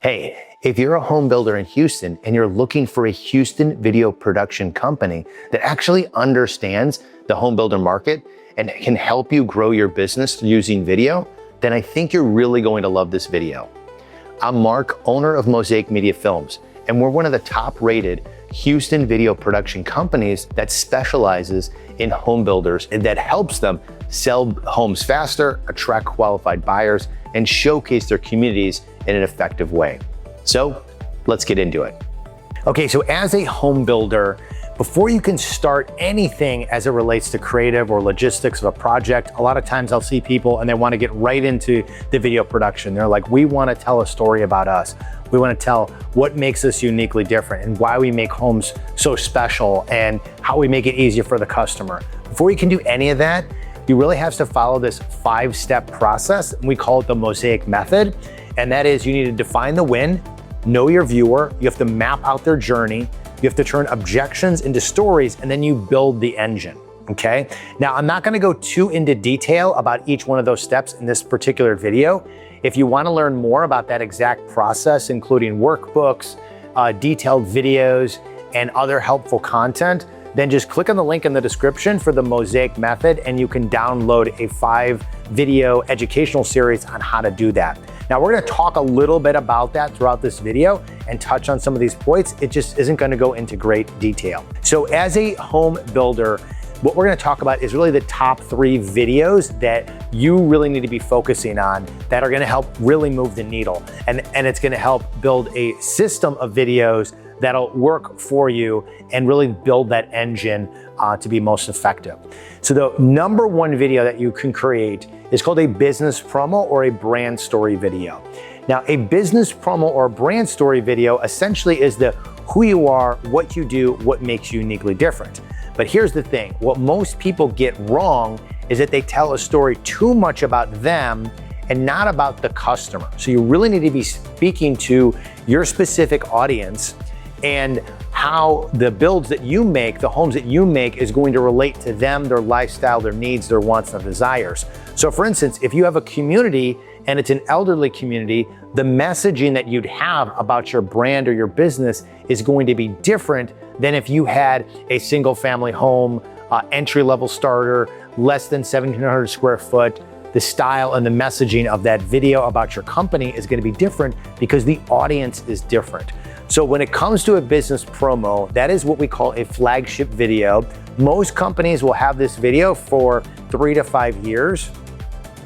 Hey, if you're a home builder in Houston and you're looking for a Houston video production company that actually understands the home builder market and can help you grow your business using video, then I think you're really going to love this video. I'm Mark, owner of Mosaic Media Films, and we're one of the top-rated Houston video production companies that specializes in home builders and that helps them sell homes faster, attract qualified buyers, and showcase their communities in an effective way. So let's get into it. Okay, so as a home builder, before you can start anything as it relates to creative or logistics of a project, a lot of times I'll see people and they want to get right into the video production. They're like, we want to tell a story about us. We want to tell what makes us uniquely different and why we make homes so special and how we make it easier for the customer. Before you can do any of that, you really have to follow this 5-step process. We call it the Mosaic method. And that is, you need to define the win, know your viewer, you have to map out their journey, you have to turn objections into stories, and then you build the engine, okay? Now, I'm not gonna go too into detail about each one of those steps in this particular video. If you wanna learn more about that exact process, including workbooks, detailed videos, and other helpful content, then just click on the link in the description for the Mosaic method, and you can download a 5-video educational series on how to do that. Now, we're gonna talk a little bit about that throughout this video and touch on some of these points. It just isn't gonna go into great detail. So as a home builder, what we're gonna talk about is really the top 3 videos that you really need to be focusing on that are gonna help really move the needle. And it's gonna help build a system of videos that'll work for you and really build that engine to be most effective. So the number 1 video that you can create is called a business promo or a brand story video. Now, a business promo or brand story video essentially is the who you are, what you do, what makes you uniquely different. But here's the thing, what most people get wrong is that they tell a story too much about them and not about the customer. So you really need to be speaking to your specific audience and how the builds that you make, the homes that you make, is going to relate to them, their lifestyle, their needs, their wants, and desires. So for instance, if you have a community and it's an elderly community, the messaging that you'd have about your brand or your business is going to be different than if you had a single family home, entry-level starter, less than 1,700 square foot. The style and the messaging of that video about your company is going to be different because the audience is different. So when it comes to a business promo, that is what we call a flagship video. Most companies will have this video for 3 to 5 years,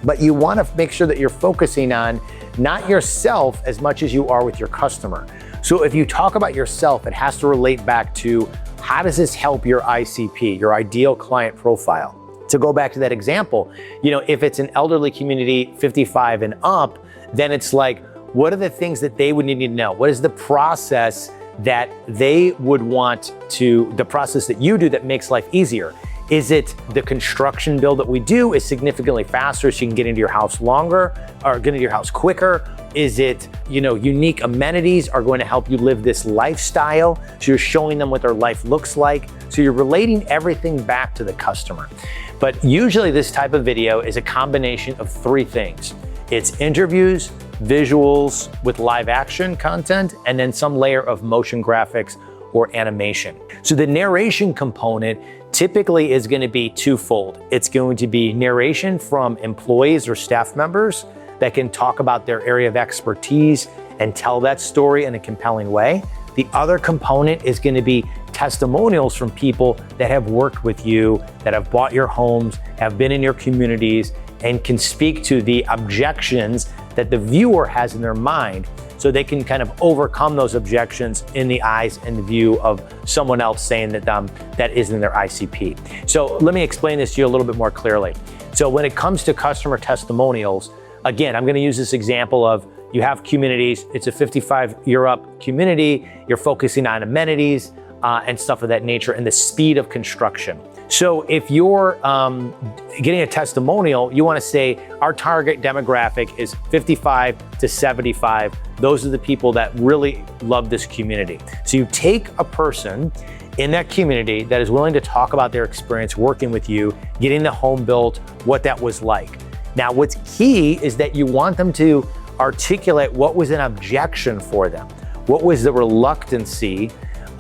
but you want to make sure that you're focusing on not yourself as much as you are with your customer. So if you talk about yourself, it has to relate back to how does this help your ICP, your ideal client profile? To go back to that example, if it's an elderly community, 55 and up, then it's like, what are the things that they would need to know? What is the process that they would want to, the process that you do that makes life easier? Is it the construction build that we do is significantly faster so you can get into your house longer or get into your house quicker? Is it, unique amenities are going to help you live this lifestyle? So you're showing them what their life looks like. So you're relating everything back to the customer. But usually this type of video is a combination of 3 things. It's interviews, visuals with live action content, and then some layer of motion graphics or animation. So the narration component typically is going to be twofold. It's going to be narration from employees or staff members that can talk about their area of expertise and tell that story in a compelling way. The other component is going to be testimonials from people that have worked with you, that have bought your homes, have been in your communities, and can speak to the objections that the viewer has in their mind so they can kind of overcome those objections in the eyes and the view of someone else saying that that isn't their ICP. So let me explain this to you a little bit more clearly. So when it comes to customer testimonials, again, I'm gonna use this example of you have communities, it's a 55-year-up community, you're focusing on amenities and stuff of that nature and the speed of construction. So if you're getting a testimonial, you want to say our target demographic is 55 to 75. Those are the people that really love this community. So you take a person in that community that is willing to talk about their experience working with you, getting the home built, what that was like. Now, what's key is that you want them to articulate what was an objection for them. What was the reluctancy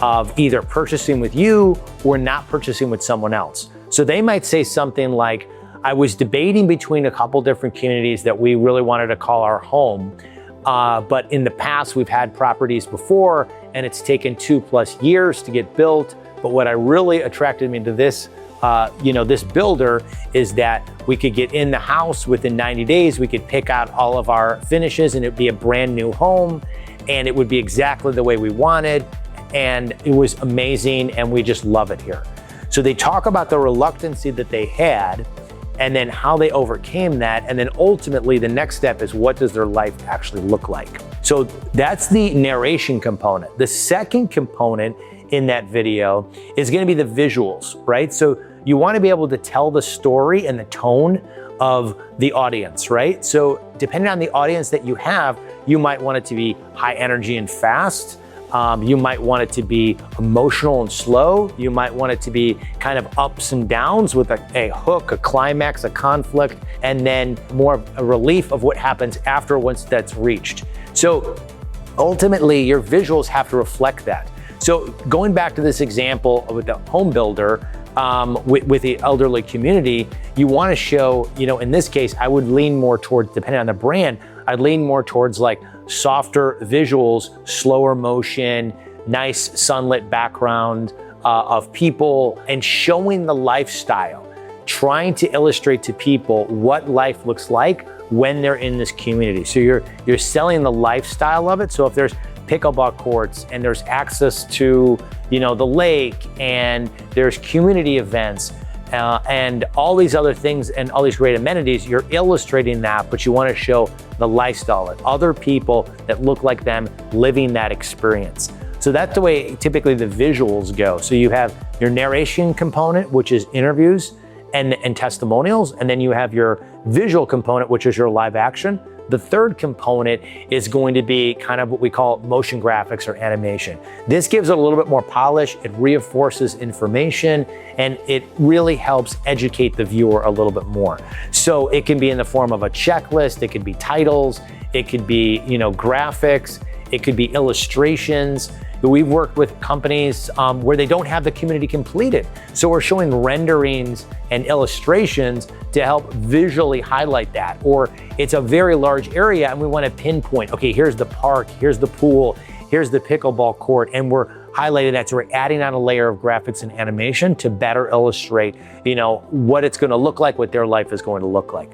of either purchasing with you or not purchasing with someone else? So they might say something like, I was debating between a couple different communities that we really wanted to call our home. But in the past, we've had properties before and it's taken 2+ years to get built. But what really attracted me to this, this builder is that we could get in the house within 90 days. We could pick out all of our finishes and it'd be a brand new home and it would be exactly the way we wanted. And it was amazing and we just love it here. So they talk about the reluctancy that they had and then how they overcame that. And then ultimately the next step is, what does their life actually look like? So that's the narration component. The second component in that video is going to be the visuals, right? So you want to be able to tell the story and the tone of the audience, right? So depending on the audience that you have, you might want it to be high energy and fast. You might want it to be emotional and slow. You might want it to be kind of ups and downs with a hook, a climax, a conflict, and then more of a relief of what happens after once that's reached. So ultimately, your visuals have to reflect that. So going back to this example with the home builder, with the elderly community, you want to show, in this case, I would lean more towards, depending on the brand, I'd lean more towards like softer visuals, slower motion, nice sunlit background of people, and showing the lifestyle, trying to illustrate to people what life looks like when they're in this community. So you're selling the lifestyle of it. So if there's pickleball courts and there's access to, the lake and there's community events, and all these other things and all these great amenities, you're illustrating that, but you want to show the lifestyle of other people that look like them living that experience. So that's the way typically the visuals go. So you have your narration component, which is interviews and testimonials, and then you have your visual component, which is your live action. The third component is going to be kind of what we call motion graphics or animation. This gives it a little bit more polish, it reinforces information, and it really helps educate the viewer a little bit more. So it can be in the form of a checklist, it could be titles, it could be, graphics, it could be illustrations. We've worked with companies where they don't have the community completed. So we're showing renderings and illustrations to help visually highlight that. Or it's a very large area and we want to pinpoint, okay, here's the park, here's the pool, here's the pickleball court, and we're highlighting that. So we're adding on a layer of graphics and animation to better illustrate, what it's going to look like, what their life is going to look like.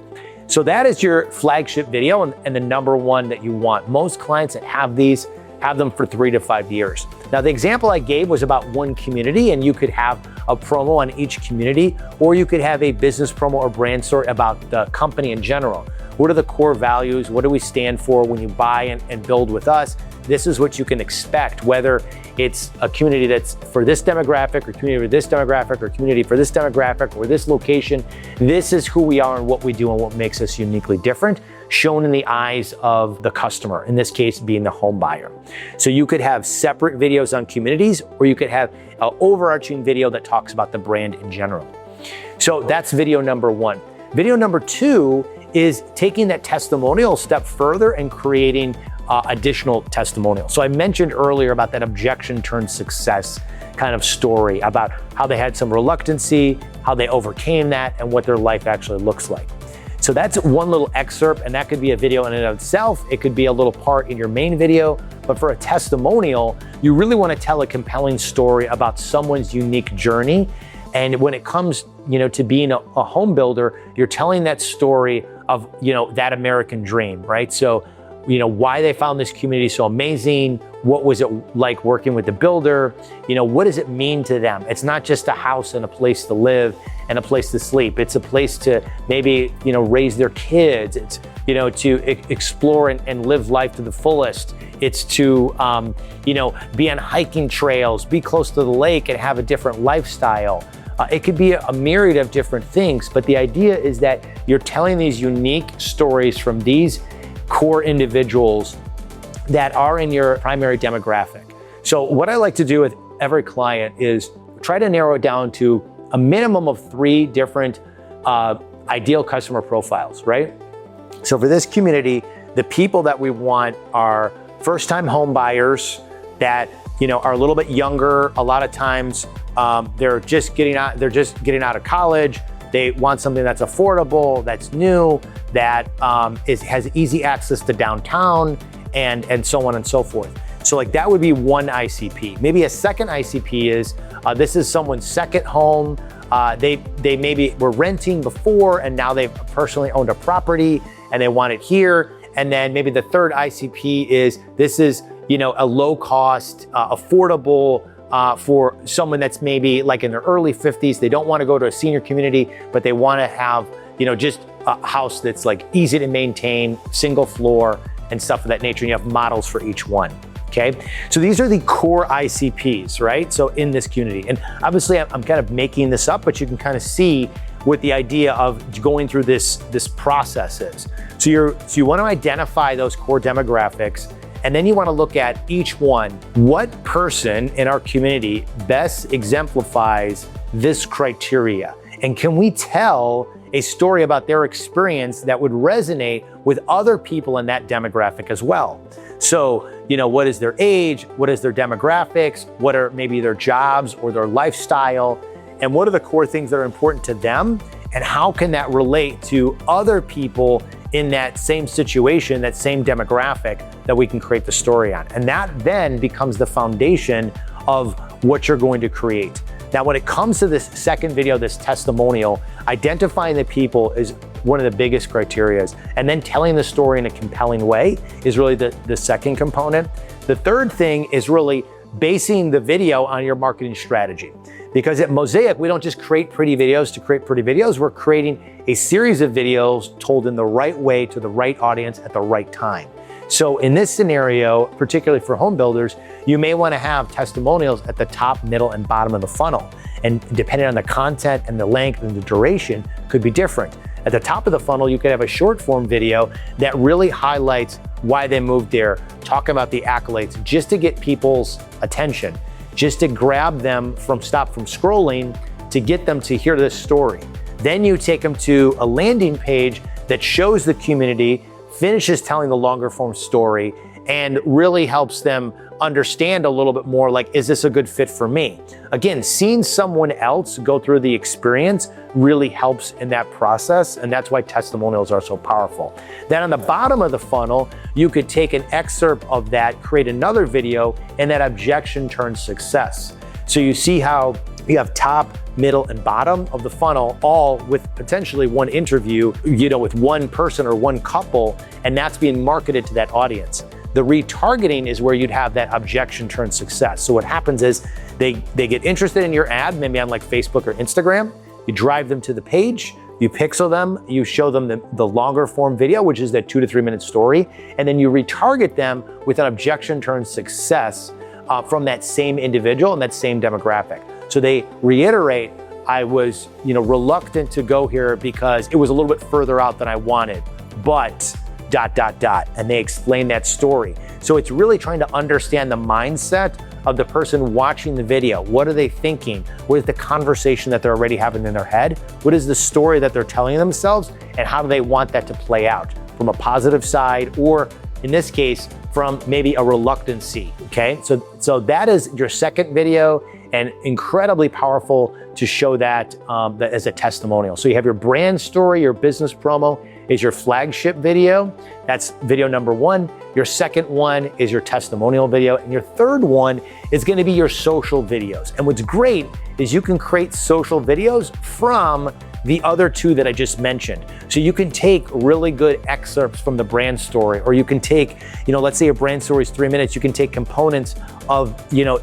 So that is your flagship video and the number one that you want. Most clients that have these have them for 3 to 5 years. Now, the example I gave was about one community, and you could have a promo on each community, or you could have a business promo or brand story about the company in general. What are the core values? What do we stand for when you buy and build with us? This is what you can expect, whether it's a community that's for this demographic or community for this demographic or community for this demographic or this location. This is who we are and what we do and what makes us uniquely different, shown in the eyes of the customer, in this case being the home buyer. So you could have separate videos on communities, or you could have an overarching video that talks about the brand in general. So that's video number one. Video number two is taking that testimonial step further and creating additional testimonials. So I mentioned earlier about that objection turned success kind of story, about how they had some reluctancy, how they overcame that, and what their life actually looks like. So that's one little excerpt, and that could be a video in and of itself. It could be a little part in your main video, but for a testimonial, you really want to tell a compelling story about someone's unique journey. And when it comes, to being a home builder, you're telling that story of, that American dream, right? So, why they found this community so amazing. What was it like working with the builder? What does it mean to them? It's not just a house and a place to live and a place to sleep. It's a place to maybe, raise their kids. It's, to explore and live life to the fullest. It's to, be on hiking trails, be close to the lake and have a different lifestyle. It could be a myriad of different things, but the idea is that you're telling these unique stories from these core individuals that are in your primary demographic. So what I like to do with every client is try to narrow it down to a minimum of 3 different ideal customer profiles, right? So for this community, the people that we want are first-time home buyers that, are a little bit younger. A lot of times they're just getting out of college. They want something that's affordable, that's new, that has easy access to downtown, and so on and so forth. So like that would be one ICP. Maybe a second ICP is this is someone's second home. They maybe were renting before and now they've personally owned a property and they want it here. And then maybe the third ICP is this is a low cost, affordable for someone that's maybe like in their early 50s. They don't want to go to a senior community, but they want to have just a house that's like easy to maintain, single floor and stuff of that nature. And you have models for each one. Okay, so these are the core ICPs, right? So in this community, and obviously I'm kind of making this up, but you can kind of see what the idea of going through this process is. So you want to identify those core demographics, and then you want to look at each one. What person in our community best exemplifies this criteria? And can we tell a story about their experience that would resonate with other people in that demographic as well? So, what is their age? What is their demographics? What are maybe their jobs or their lifestyle? And what are the core things that are important to them? And how can that relate to other people in that same situation, that same demographic that we can create the story on? And that then becomes the foundation of what you're going to create. Now, when it comes to this second video, this testimonial, identifying the people is one of the biggest criteria. And then telling the story in a compelling way is really the second component. The third thing is really basing the video on your marketing strategy. Because at Mosaic, we don't just create pretty videos to create pretty videos. We're creating a series of videos told in the right way to the right audience at the right time. So in this scenario, particularly for home builders, you may want to have testimonials at the top, middle, and bottom of the funnel. And depending on the content and the length and the duration could be different. At the top of the funnel, you could have a short form video that really highlights why they moved there, talk about the accolades, just to get people's attention, just to grab them stop from scrolling, to get them to hear this story. Then you take them to a landing page that shows the community, finishes telling the longer form story, and really helps them understand a little bit more, like, is this a good fit for me? Again, seeing someone else go through the experience really helps in that process, and that's why testimonials are so powerful. Then on the bottom of the funnel, you could take an excerpt of that, create another video, and that objection turns success. So you see how you have top, middle, and bottom of the funnel, all with potentially one interview, with one person or one couple, and that's being marketed to that audience. The retargeting is where you'd have that objection turn success. So what happens is they get interested in your ad, maybe on like Facebook or Instagram. You drive them to the page, you pixel them, you show them the longer form video, which is that 2 to 3 minute story, and then you retarget them with an objection turn success from that same individual and that same demographic. So they reiterate, I was reluctant to go here because it was a little bit further out than I wanted, but ... and they explain that story. So it's really trying to understand the mindset of the person watching the video. What are they thinking? What is the conversation that they're already having in their head? What is the story that they're telling themselves? And how do they want that to play out from a positive side, or in this case, from maybe a reluctancy, okay? So that is your second video, and incredibly powerful to show that as a testimonial. So you have your brand story, your business promo is your flagship video. That's video number one. Your second one is your testimonial video. And your third one is gonna be your social videos. And what's great is you can create social videos from the other two that I just mentioned. So you can take really good excerpts from the brand story, or you can take, let's say your brand story is 3 minutes, you can take components of,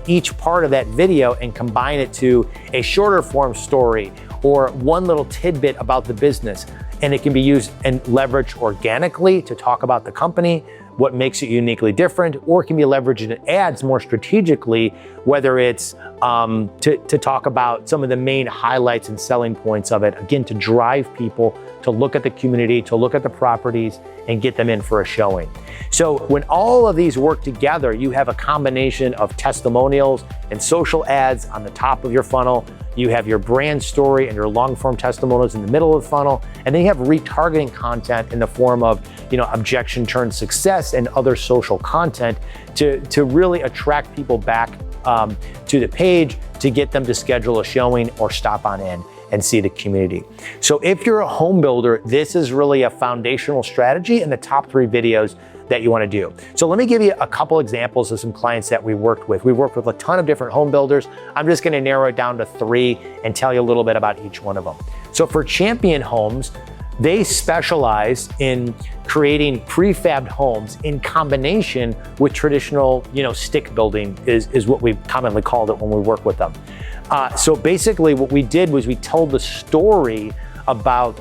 each part of that video and combine it to a shorter form story or one little tidbit about the business. And it can be used and leveraged organically to talk about the company, what makes it uniquely different, or it can be leveraged in ads more strategically, whether it's to talk about some of the main highlights and selling points of it, again, to drive people to look at the community, to look at the properties, and get them in for a showing. So when all of these work together, you have a combination of testimonials and social ads on the top of your funnel. You have your brand story and your long-form testimonials in the middle of the funnel. And then you have retargeting content in the form of, objection turned success and other social content to really attract people back to the page to get them to schedule a showing or stop on in and see the community. So if you're a home builder, this is really a foundational strategy in the top 3 videos that you want to do. So let me give you a couple examples of some clients that we worked with. We worked with a ton of different home builders. I'm just going to narrow it down to 3 and tell you a little bit about each one of them. So for Champion Homes, they specialize in creating prefabbed homes in combination with traditional, stick building is what we've commonly called it when we work with them. So basically what we did was we told the story about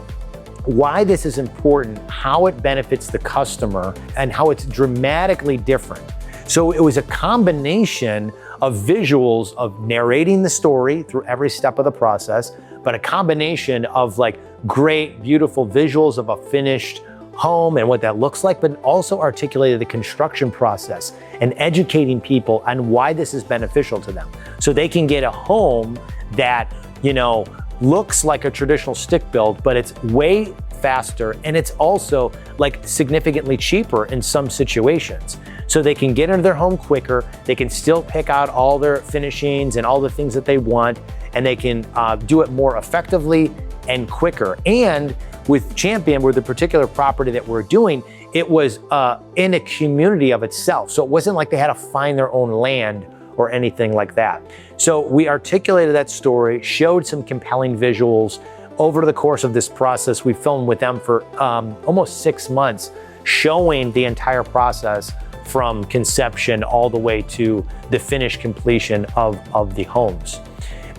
why this is important, how it benefits the customer, and how it's dramatically different. So it was a combination of visuals of narrating the story through every step of the process, but a combination of great, beautiful visuals of a finished home and what that looks like, but also articulated the construction process and educating people on why this is beneficial to them. So they can get a home that, looks like a traditional stick build, but it's way faster and it's also significantly cheaper in some situations. So they can get into their home quicker, they can still pick out all their finishings and all the things that they want, and they can do it more effectively and quicker. And with Champion, with the particular property that we're doing, it was in a community of itself. So it wasn't like they had to find their own land or anything like that. So we articulated that story, showed some compelling visuals. Over the course of this process, we filmed with them for almost 6 months, showing the entire process from conception all the way to the finished completion of the homes.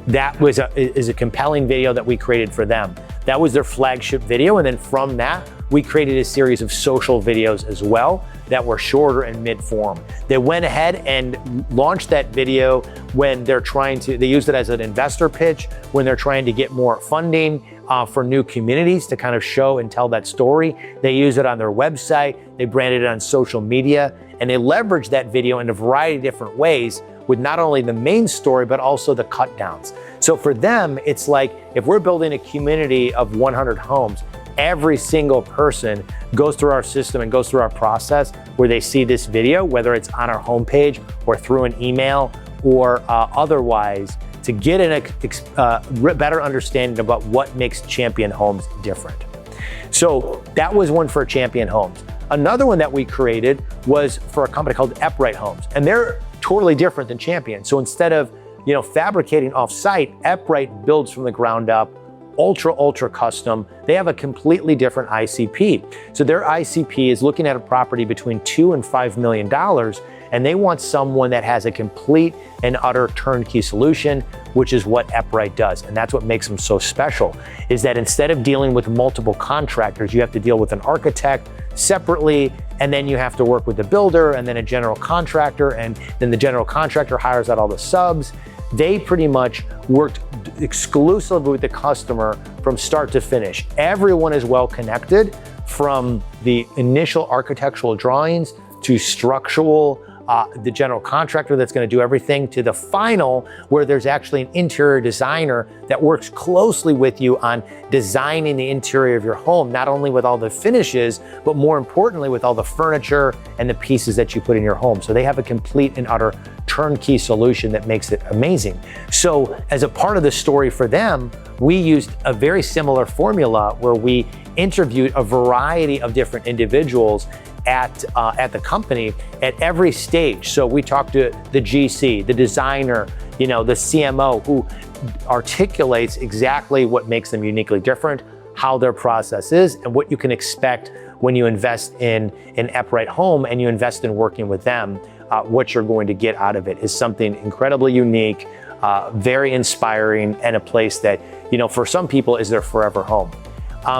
That is a compelling video that we created for them. That was their flagship video. And then from that, we created a series of social videos as well that were shorter and mid-form. They went ahead and launched that video when they used it as an investor pitch, when they're trying to get more funding for new communities to kind of show and tell that story. They use it on their website, they branded it on social media, and they leveraged that video in a variety of different ways with not only the main story, but also the cut downs. So for them, it's like if we're building a community of 100 homes, every single person goes through our system and goes through our process where they see this video, whether it's on our homepage or through an email or otherwise, to get a better understanding about what makes Champion Homes different. So that was one for Champion Homes. Another one that we created was for a company called Upright Homes, and they're totally different than Champion. So instead of fabricating off-site, Upright builds from the ground up, ultra custom. They have a completely different ICP. So their ICP is looking at a property between $2 and $5 million, and they want someone that has a complete and utter turnkey solution, which is what Upright does. And that's what makes them so special, is that instead of dealing with multiple contractors, you have to deal with an architect separately, and then you have to work with the builder and then a general contractor, and then the general contractor hires out all the subs. They pretty much worked exclusively with the customer from start to finish. Everyone is well connected, from the initial architectural drawings to structural, the general contractor that's going to do everything, to the final where there's actually an interior designer that works closely with you on designing the interior of your home, not only with all the finishes, but more importantly with all the furniture and the pieces that you put in your home. So they have a complete and utter turnkey solution that makes it amazing. So as a part of the story for them, we used a very similar formula where we interviewed a variety of different individuals at the company at every stage. So we talked to the GC, the designer, the CMO, who articulates exactly what makes them uniquely different, how their process is, and what you can expect when you invest in an Upright home and you invest in working with them. What you're going to get out of it is something incredibly unique, very inspiring, and a place that, for some people is their forever home.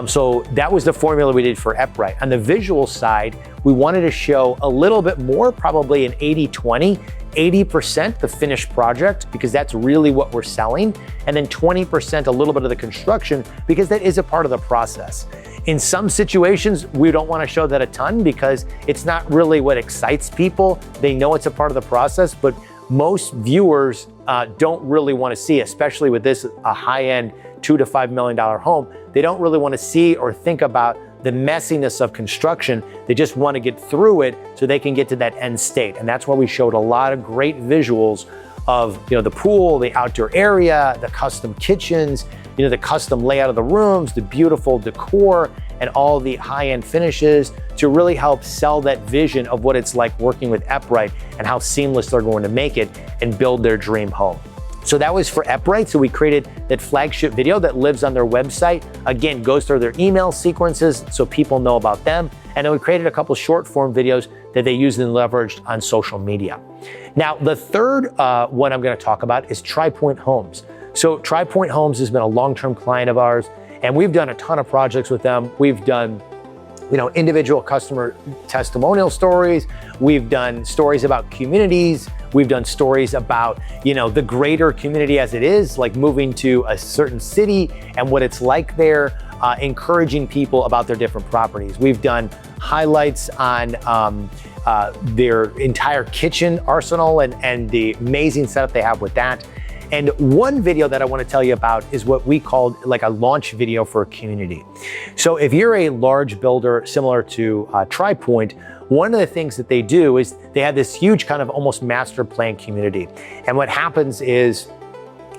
So that was the formula we did for Upright. On the visual side, we wanted to show a little bit more, probably an 80-20, 80% the finished project, because that's really what we're selling, and then 20% a little bit of the construction, because that is a part of the process. In some situations, we don't want to show that a ton because it's not really what excites people. They know it's a part of the process, but most viewers don't really want to see, especially with this a high-end $2 to $5 million home. They don't really want to see or think about the messiness of construction. They just want to get through it so they can get to that end state. And that's why we showed a lot of great visuals of, the pool, the outdoor area, the custom kitchens, the custom layout of the rooms, the beautiful decor, and all the high-end finishes to really help sell that vision of what it's like working with Upright and how seamless they're going to make it and build their dream home. So that was for Upright. So we created that flagship video that lives on their website. Again, goes through their email sequences so people know about them. And then we created a couple short form videos that they used and leveraged on social media. Now, the third one I'm going to talk about is Tri Pointe Homes. So Tri Pointe Homes has been a long-term client of ours, and we've done a ton of projects with them. We've done individual customer testimonial stories. We've done stories about communities. We've done stories about, the greater community as it is, like moving to a certain city and what it's like there, encouraging people about their different properties. We've done highlights on their entire kitchen arsenal and the amazing setup they have with that. And one video that I want to tell you about is what we called like a launch video for a community. So if you're a large builder similar to Tri Pointe, one of the things that they do is they have this huge kind of almost master plan community. And what happens is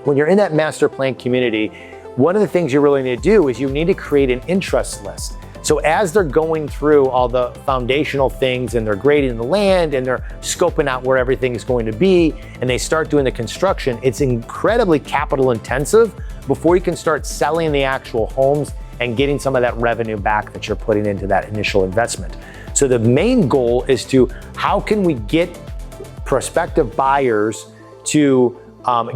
when you're in that master plan community, one of the things you really need to do is you need to create an interest list. So as they're going through all the foundational things and they're grading the land and they're scoping out where everything is going to be and they start doing the construction, it's incredibly capital intensive before you can start selling the actual homes and getting some of that revenue back that you're putting into that initial investment. So the main goal is to how can we get prospective buyers to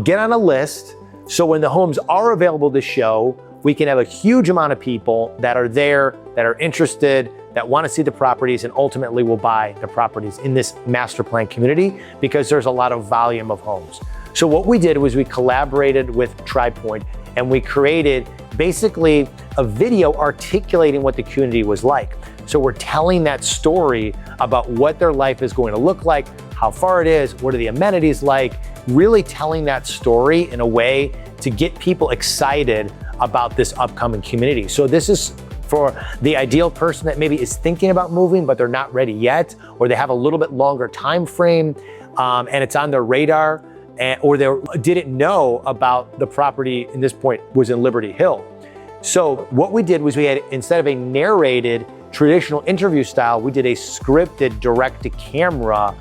get on a list so when the homes are available to show, we can have a huge amount of people that are there, that are interested, that want to see the properties and ultimately will buy the properties in this master plan community because there's a lot of volume of homes. So what we did was we collaborated with Tri Pointe and we created basically a video articulating what the community was like. So we're telling that story about what their life is going to look like, how far it is, what are the amenities like, really telling that story in a way to get people excited about this upcoming community. So this is for the ideal person that maybe is thinking about moving, but they're not ready yet, or they have a little bit longer time frame and it's on their radar, or they didn't know about the property in this point was in Liberty Hill. So what we did was we had, instead of a narrated traditional interview style, we did a scripted direct to camera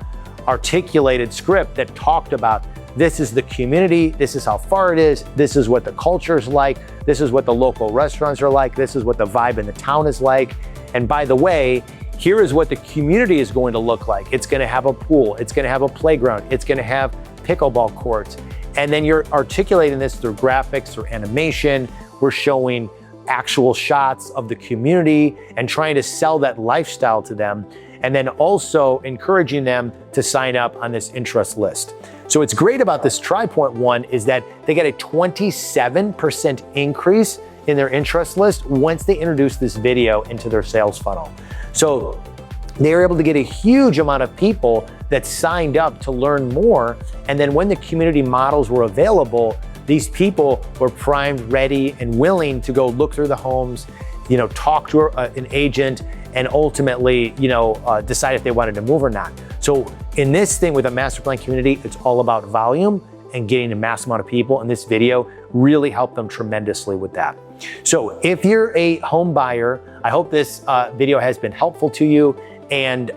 articulated script that talked about this is the community, this is how far it is, this is what the culture is like, this is what the local restaurants are like, this is what the vibe in the town is like. And by the way, here is what the community is going to look like. It's going to have a pool, it's going to have a playground, it's going to have pickleball courts. And then you're articulating this through graphics, through animation. We're showing actual shots of the community and trying to sell that lifestyle to them. And then also encouraging them to sign up on this interest list. So what's great about this Tri Pointe one is that they get a 27% increase in their interest list once they introduce this video into their sales funnel. So they were able to get a huge amount of people that signed up to learn more. And then when the community models were available, these people were primed, ready, and willing to go look through the homes, talk to an agent, and ultimately, decide if they wanted to move or not. So in this thing with a master plan community, it's all about volume and getting a mass amount of people. And this video really helped them tremendously with that. So if you're a home buyer, I hope this video has been helpful to you. And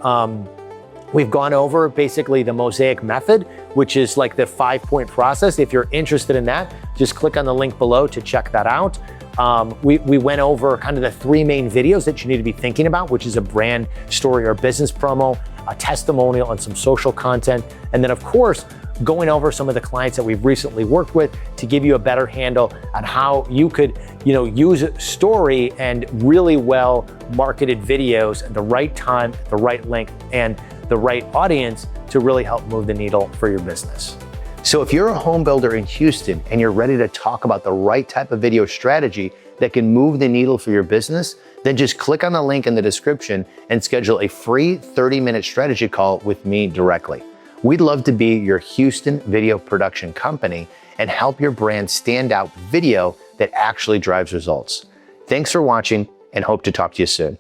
we've gone over basically the Mosaic method, which is like the 5-point process. If you're interested in that, just click on the link below to check that out. We went over kind of the 3 main videos that you need to be thinking about, which is a brand story or business promo, a testimonial, and some social content. And then of course, going over some of the clients that we've recently worked with to give you a better handle on how you could, use story and really well marketed videos at the right time, the right length, and the right audience to really help move the needle for your business. So if you're a home builder in Houston and you're ready to talk about the right type of video strategy that can move the needle for your business, then just click on the link in the description and schedule a free 30-minute strategy call with me directly. We'd love to be your Houston video production company and help your brand stand out with video that actually drives results. Thanks for watching and hope to talk to you soon.